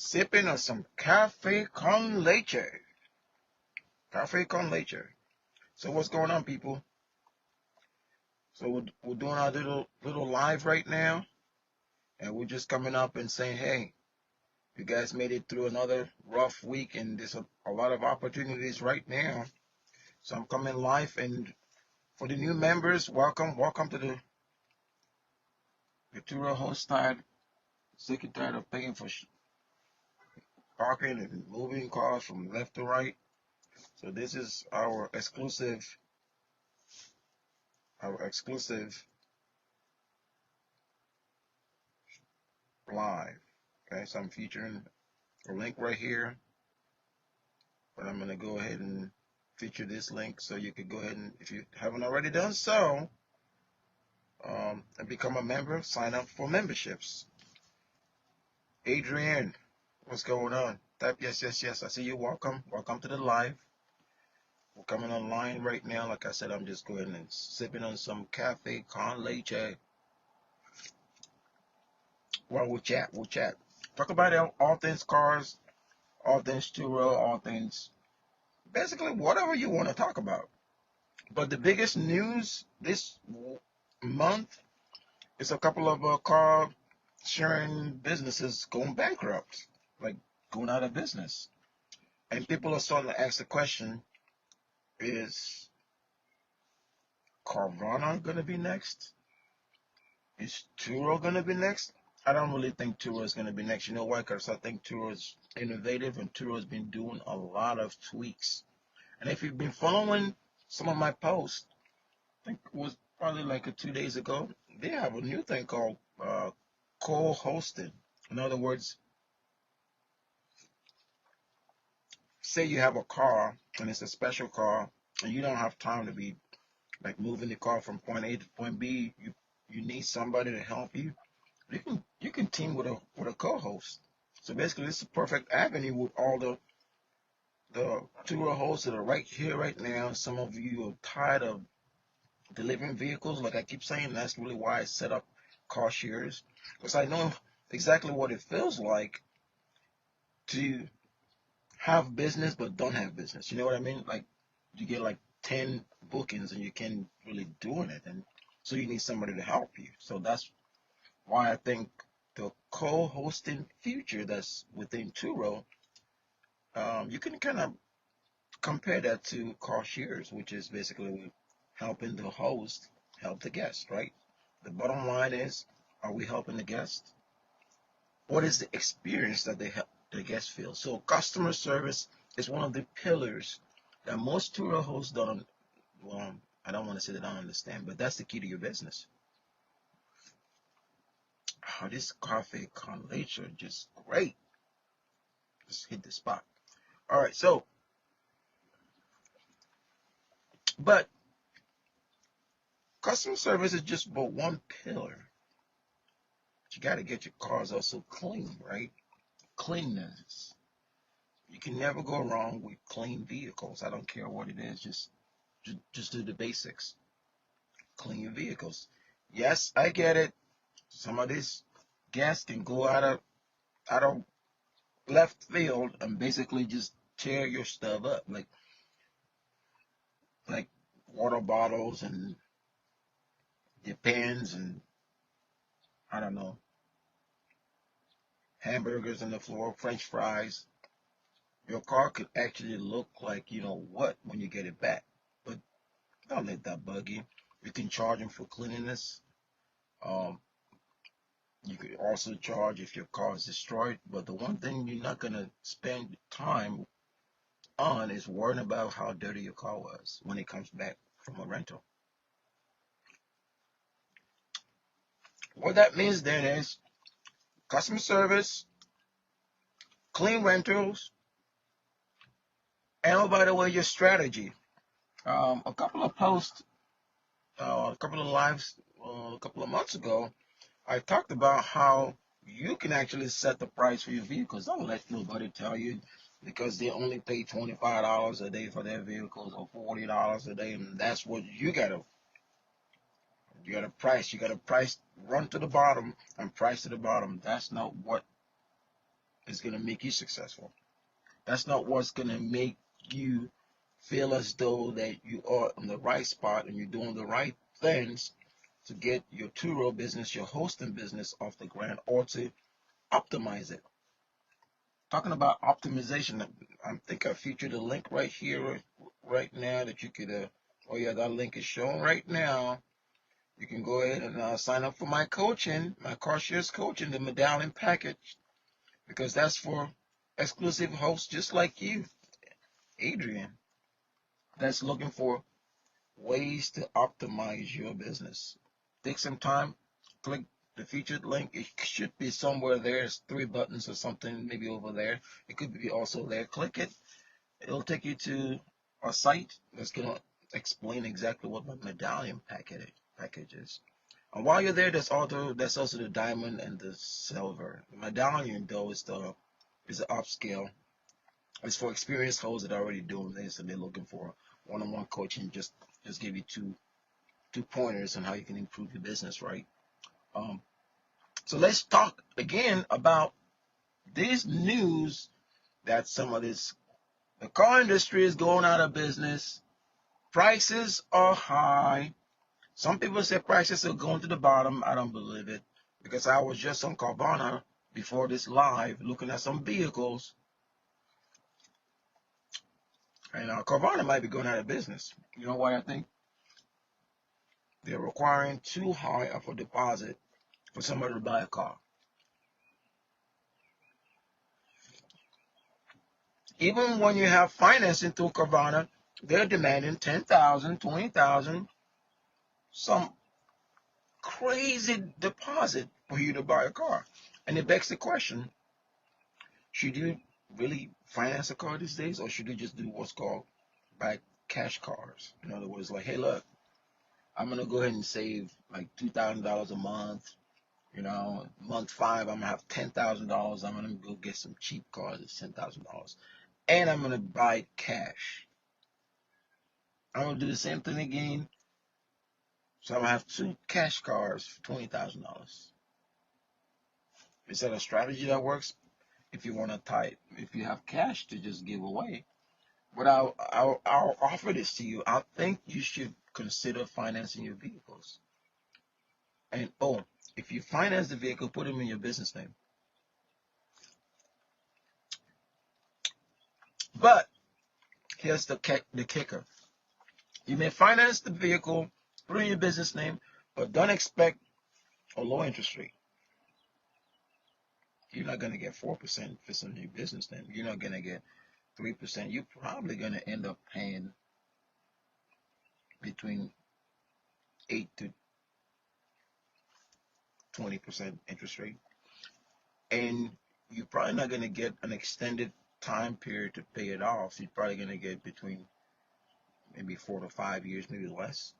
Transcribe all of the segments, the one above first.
sipping on some cafe con leche. Cafe con leche. So what's going on, people? So we're doing our little live right now, and we're just coming up and saying, hey, you guys made it through another rough week, and there's a lot of opportunities right now. So I'm coming live, and for the new members, welcome to the Turo host side. Sick and tired of paying for parking and moving cars from left to right. So this is our exclusive live. Okay, so I'm featuring a link right here, but I'm gonna go ahead and feature this link so you could go ahead and, if you haven't already done so, and become a member, sign up for memberships. Adrian, what's going on? Type yes, yes, yes. I see you. Welcome to the live. We're coming online right now. Like I said, I'm just going and sipping on some cafe con leche. Well, we'll chat. Talk about all things cars, all things Turo, all things, basically whatever you want to talk about. But the biggest news this month is a couple of car sharing businesses going bankrupt, like going out of business. And people are starting to ask the question, is Carvana going to be next? Is Turo going to be next? I don't really think Turo is going to be next. You know why? Because I think Turo is innovative, and Turo has been doing a lot of tweaks. And if you've been following some of my posts, I think it was probably like 2 days ago, they have a new thing called co-hosting. In other words, say you have a car and it's a special car, and you don't have time to be like moving the car from point A to point B. You need somebody to help you. You can team with a co-host. So basically, this is a perfect avenue with all the tour hosts that are right here right now. Some of you are tired of delivering vehicles, like I keep saying. That's really why I set up car shares, because I know exactly what it feels like to have business but don't have business. You know what I mean? Like you get like 10 bookings and you can't really do anything. So you need somebody to help you. So that's why I think the co-hosting feature that's within Turo, you can kind of compare that to car shares, which is basically helping the host help the guest, right? The bottom line is, are we helping the guest? What is the experience that they help the guest feel? So customer service is one of the pillars that most tour hosts don't, well, I don't want to say they don't understand, but that's the key to your business. Oh, this coffee con leche just great. Just hit the spot. All right, so, but customer service is just but one pillar. You got to get your cars also clean, right? Cleanness. You can never go wrong with clean vehicles. I don't care what it is. Just do the basics. Clean your vehicles. Yes, I get it. Some of these gas can go out of left field and basically just tear your stuff up, like water bottles and your pens and, I don't know, hamburgers on the floor, French fries. Your car could actually look like you know what when you get it back. But don't let that bug you. You can charge them for cleanliness. Um, you could also charge if your car is destroyed. But the one thing you're not gonna spend time on is worrying about how dirty your car was when it comes back from a rental. What that means then is customer service, clean rentals, and oh, by the way, your strategy. A couple of posts, a couple of lives, a couple of months ago, I talked about how you can actually set the price for your vehicles. Don't let nobody tell you because they only pay $25 a day for their vehicles or $40 a day, and that's what you gotta price. You gotta price, run to the bottom and price to the bottom. That's not what is going to make you successful. That's not what's going to make you feel as though that you are in the right spot and you're doing the right things to get your Turo business, your hosting business off the ground, or to optimize it. Talking about optimization, I think I featured a link right here, right now, that you could, oh yeah, that link is shown right now. You can go ahead and sign up for my coaching, my car shares coaching, the medallion package, because that's for exclusive hosts just like you, Adrian, that's looking for ways to optimize your business. Take some time, click the featured link. It should be somewhere there. It's 3 buttons or something, maybe over there. It could be also there. Click it. It'll take you to a site that's going to explain exactly what my medallion package is. And while you're there, there's also the diamond and the silver. The medallion, though, is the upscale. It's for experienced hosts that are already doing this and they're looking for one-on-one coaching. Just give you two pointers on how you can improve your business, right? So let's talk again about this news that the car industry is going out of business. Prices are high. Some people say prices are going to the bottom. I don't believe it, because I was just on Carvana before this live looking at some vehicles, and Carvana might be going out of business. You know why I think? They're requiring too high of a deposit for somebody to buy a car. Even when you have financing through Carvana, they're demanding $10,000, $20,000, some crazy deposit for you to buy a car. And it begs the question, should you really finance a car these days, or should you just do what's called buy cash cars? In other words, like, hey, look, I'm going to go ahead and save like $2,000 a month. Month 5, I'm going to have $10,000. I'm going to go get some cheap cars at $10,000. And I'm going to buy cash. I'm going to do the same thing again. So I'm going to have 2 cash cars for $20,000. Is that a strategy that works? If you want to if you have cash to just give away. But I'll offer this to you. I think you should consider financing your vehicles. And if you finance the vehicle, put them in your business name. But here's the kicker. You may finance the vehicle, put it in your business name, but don't expect a low interest rate. You're not going to get 4% if it's in your business name. You're not going to get 3%. You're probably going to end up paying between 8 to 20% interest rate. And you're probably not going to get an extended time period to pay it off. You're probably going to get between maybe 4 to 5 years, maybe less.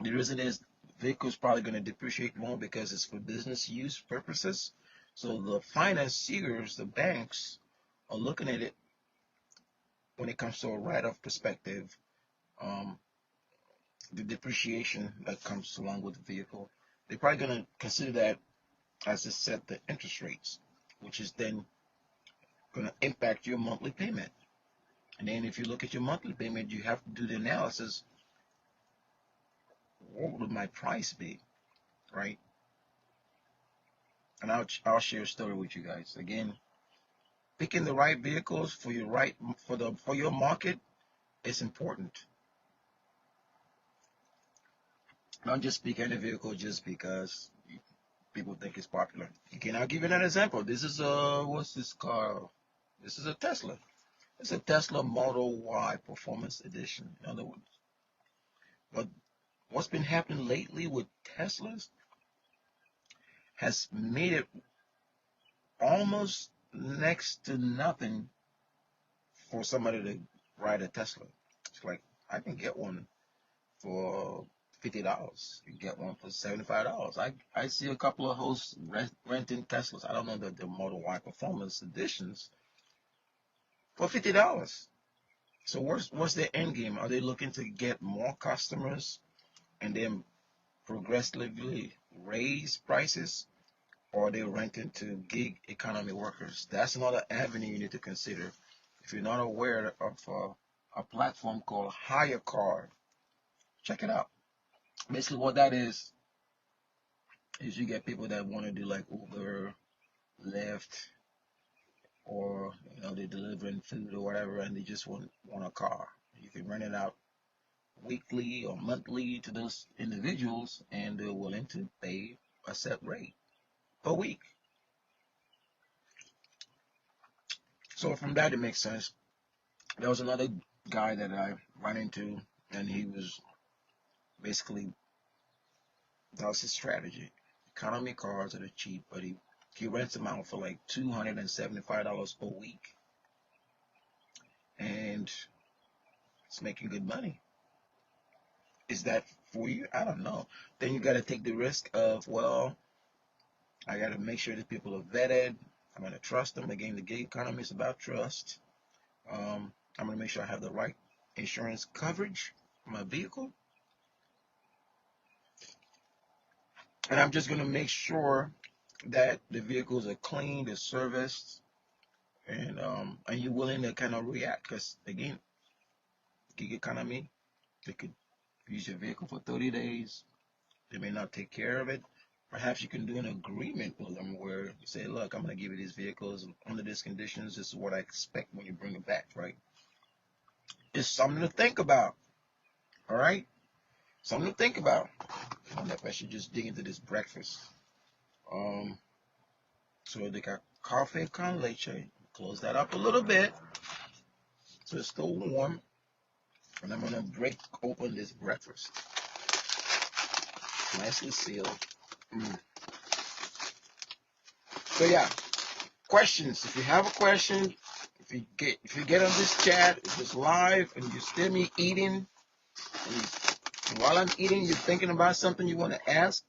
The reason is vehicle's probably going to depreciate more because it's for business use purposes. So the financiers, the banks, are looking at it when it comes to a write-off perspective, the depreciation that comes along with the vehicle. They're probably going to consider that as they set the interest rates, which is then going to impact your monthly payment. And then if you look at your monthly payment, you have to do the analysis. What would my price be, right? And I'll share a story with you guys. Again, picking the right vehicles for your market is important. Don't just pick any vehicle just because people think it's popular. Okay, I'll give you an example. This is what's this car? This is a Tesla. It's a Tesla Model Y Performance Edition, in other words. But what's been happening lately with Teslas has made it almost next to nothing for somebody to ride a Tesla. It's like, I can get one for $50. You get one for $75. I see a couple of hosts renting Teslas. I don't know the Model Y Performance Editions for $50. So what's their end game? Are they looking to get more customers and then progressively raise prices? or they're renting to gig economy workers. That's another avenue you need to consider. If you're not aware of a platform called HYRECAR, check it out. Basically, what that is you get people that want to do like Uber, Lyft, or they're delivering food or whatever, and they just want a car. You can rent it out weekly or monthly to those individuals, and they're willing to pay a set rate per week. So from that, it makes sense. There was another guy that I ran into, and he was basically, that was his strategy. Economy cars that are cheap, but he rents them out for like $275 per week, and it's making good money. Is that for you? I don't know. Then you got to take the risk of, well, I got to make sure that people are vetted. I'm going to trust them. Again, the gig economy is about trust. I'm going to make sure I have the right insurance coverage for my vehicle. And I'm just going to make sure that the vehicles are clean, they're serviced, and you're willing to kind of react. Because, again, gig economy, they could use your vehicle for 30 days. They may not take care of it. Perhaps you can do an agreement with them where you say, look, I'm going to give you these vehicles under these conditions. This is what I expect when you bring it back, right? It's something to think about, all right? Something to think about. I wonder if I should just dig into this breakfast. So they got coffee con leche. Close that up a little bit so it's still warm. And I'm going to break open this breakfast. Nicely sealed. So yeah, questions. If you have a question, if you get on this chat, if it's live and you still me eating, and while I'm eating, you're thinking about something you want to ask,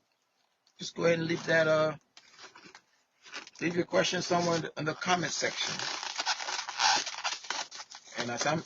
just go ahead and leave your question somewhere in the comment section. And as I'm